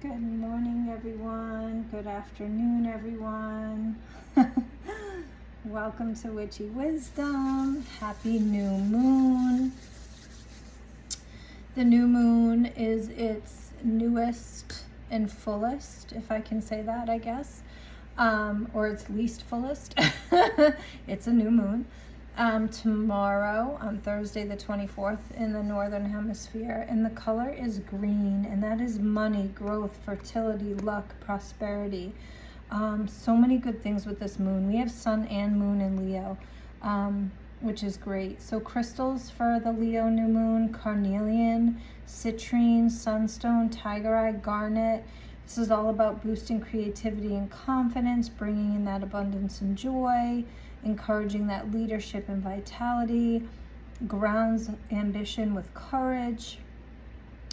Good morning, everyone. Good afternoon, everyone. Welcome to Witchy Wisdom. Happy new moon. The new moon is its newest and fullest, if I can say that, I guess, or its least fullest. It's a new moon. Tomorrow on Thursday the 24th in the Northern Hemisphere, and the color is green, and that is money, growth, fertility, luck, prosperity. So many good things with this moon. We have sun and moon in Leo, which is great. So crystals for the Leo new moon: carnelian, citrine, sunstone, tiger eye, garnet. This is all about boosting creativity and confidence, bringing in that abundance and joy, encouraging that leadership and vitality, grounds ambition with courage,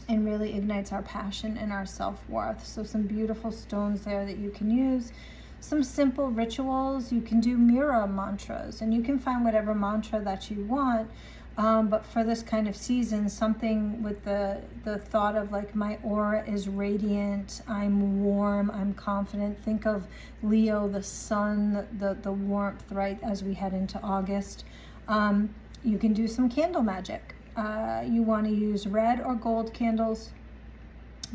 and really ignites our passion and our self-worth. So some beautiful stones there that you can use. Some simple rituals. You can do mirror mantras, and you can find whatever mantra that you want. But for this kind of season, something with the thought of like, my aura is radiant, I'm warm, I'm confident. Think of Leo, the sun, the warmth, right, as we head into August. You can do some candle magic. You want to use red or gold candles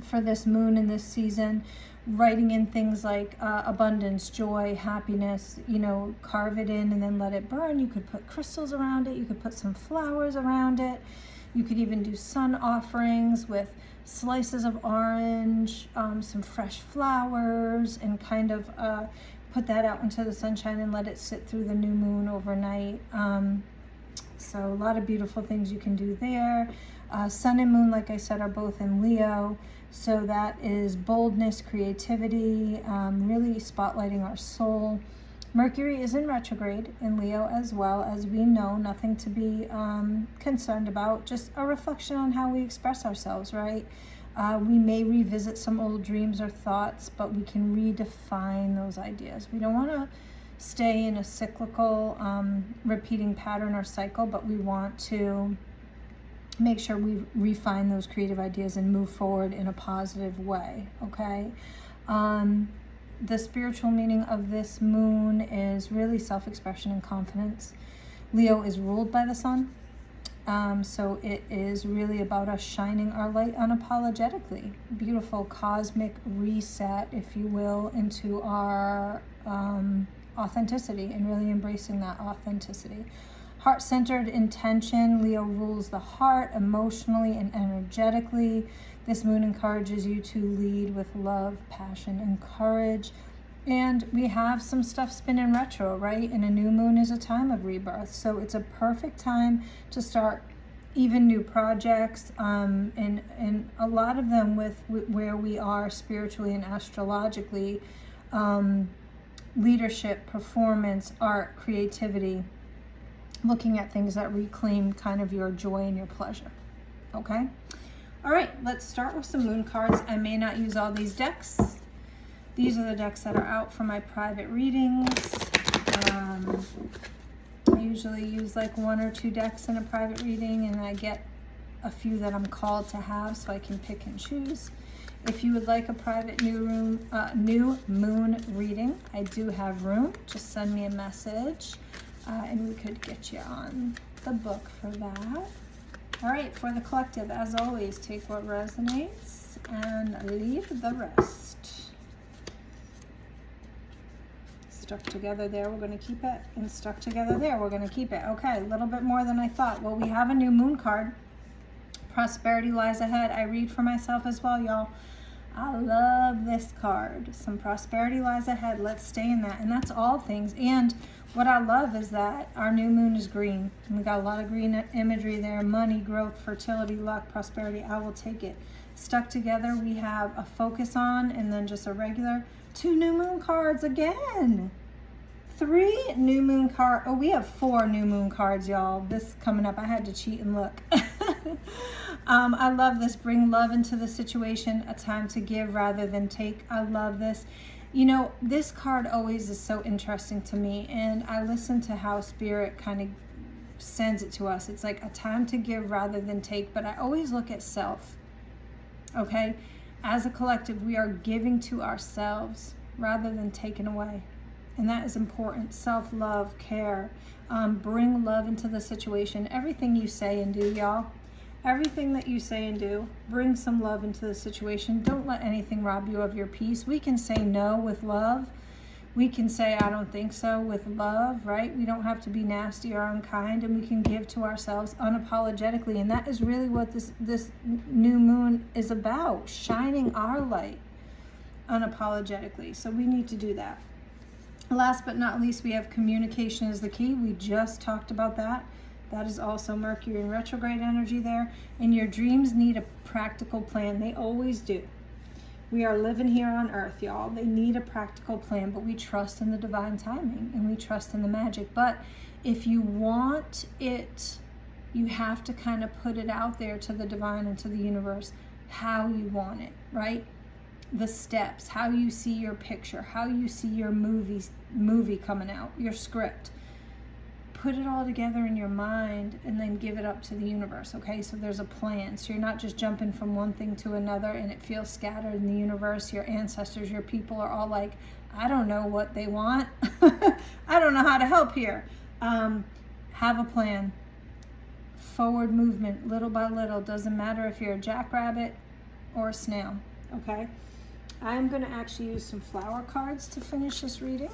for this moon and this season, writing in things like abundance, joy, happiness, carve it in and then let it burn. You could put crystals around it. You could put some flowers around it. You could even do sun offerings with slices of orange, some fresh flowers, and kind of put that out into the sunshine and let it sit through the new moon overnight. So a lot of beautiful things you can do there. Sun and moon, like I said, are both in Leo. So that is boldness, creativity, really spotlighting our soul. Mercury is in retrograde in Leo as well, as we know, nothing to be concerned about, just a reflection on how we express ourselves, right? We may revisit some old dreams or thoughts, but we can redefine those ideas. We don't want to stay in a cyclical, repeating pattern or cycle, but we want to make sure we refine those creative ideas and move forward in a positive way, okay? The spiritual meaning of this moon is really self-expression and confidence. Leo is ruled by the sun, so it is really about us shining our light unapologetically. Beautiful cosmic reset, if you will, into our authenticity, and really embracing that authenticity. Heart-centered intention. Leo rules the heart emotionally and energetically. This moon encourages you to lead with love, passion, and courage. And we have some stuff spinning retro, right? And a new moon is a time of rebirth. So it's a perfect time to start even new projects, and a lot of them with where we are spiritually and astrologically, leadership, performance, art, creativity, looking at things that reclaim kind of your joy and your pleasure. Okay? All right, let's start with some moon cards. I may not use all these decks. These are the decks that are out for my private readings. I usually use like 1 or 2 decks in a private reading, and I get a few that I'm called to have, so I can pick and choose. If you would like a private new moon reading, I do have room. Just send me a message. And we could get you on the book for that. All right, for the collective, as always, take what resonates and leave the rest. Stuck together there, we're going to keep it. And stuck together there, we're going to keep it. Okay, a little bit more than I thought. Well, we have a new moon card. Prosperity lies ahead. I read for myself as well, y'all. I love this card. Some prosperity lies ahead. Let's stay in that. And that's all things. And what I love is that our new moon is green. And we got a lot of green imagery there. Money, growth, fertility, luck, prosperity. I will take it. Stuck together, we have a focus on, and then just a regular 2 new moon cards again. 3 new moon cards. Oh, we have 4 new moon cards, y'all. This coming up. I had to cheat and look. I love this. Bring love into the situation. A time to give rather than take. I love this. This card always is so interesting to me, and I listen to how Spirit kind of sends it to us. It's like a time to give rather than take, but I always look at self. Okay? as a collective, we are giving to ourselves rather than taking away. And that is important. Self-love, care, bring love into the situation. Everything you say and do, y'all, everything that you say and do, bring some love into the situation. Don't let anything rob you of your peace. We can say no with love. We can say, I don't think so, with love, right? We don't have to be nasty or unkind, and we can give to ourselves unapologetically. And that is really what this new moon is about, shining our light unapologetically. So we need to do that. Last but not least, we have communication is the key. We just talked about that. That is also Mercury in retrograde energy there. And your dreams need a practical plan. They always do. We are living here on earth, y'all. They need a practical plan, but we trust in the divine timing and we trust in the magic. But if you want it, you have to kind of put it out there to the divine and to the universe how you want it, right? The steps, how you see your picture, how you see your movie coming out, your script. Put it all together in your mind and then give it up to the universe, okay? So there's a plan. So you're not just jumping from one thing to another and it feels scattered in the universe. Your ancestors, your people are all like, I don't know what they want. I don't know how to help here. Have a plan. Forward movement, little by little. Doesn't matter if you're a jackrabbit or a snail, okay? I'm going to actually use some flower cards to finish this reading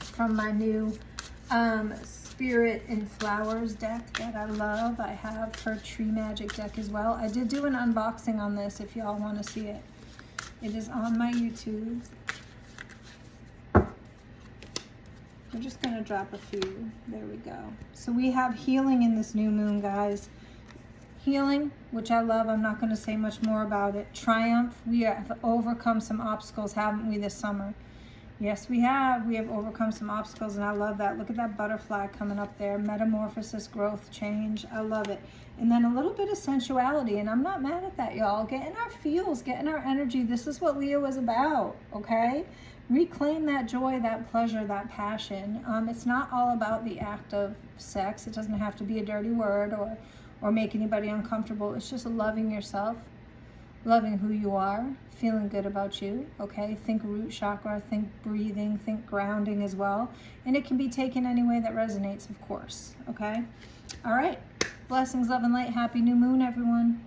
from my new Spirit in Flowers deck that I love. I have her Tree Magic deck as well. I did do an unboxing on this if y'all want to see it. It is on my YouTube. We're just going to drop a few. There we go. So we have healing in this new moon, guys. Healing, which I love. I'm not going to say much more about it. Triumph. We have overcome some obstacles, haven't we, this summer? Yes, we have. We have overcome some obstacles, and I love that. Look at that butterfly coming up there. Metamorphosis, growth, change. I love it. And then a little bit of sensuality, and I'm not mad at that, y'all. Getting our feels, getting our energy. This is what Leo is about, okay? Reclaim that joy, that pleasure, that passion. It's not all about the act of sex. It doesn't have to be a dirty word or make anybody uncomfortable. It's just loving yourself, loving who you are, feeling good about you, okay? Think root chakra, think breathing, think grounding as well. And it can be taken any way that resonates, of course, okay? All right. Blessings, love, and light. Happy new moon, everyone.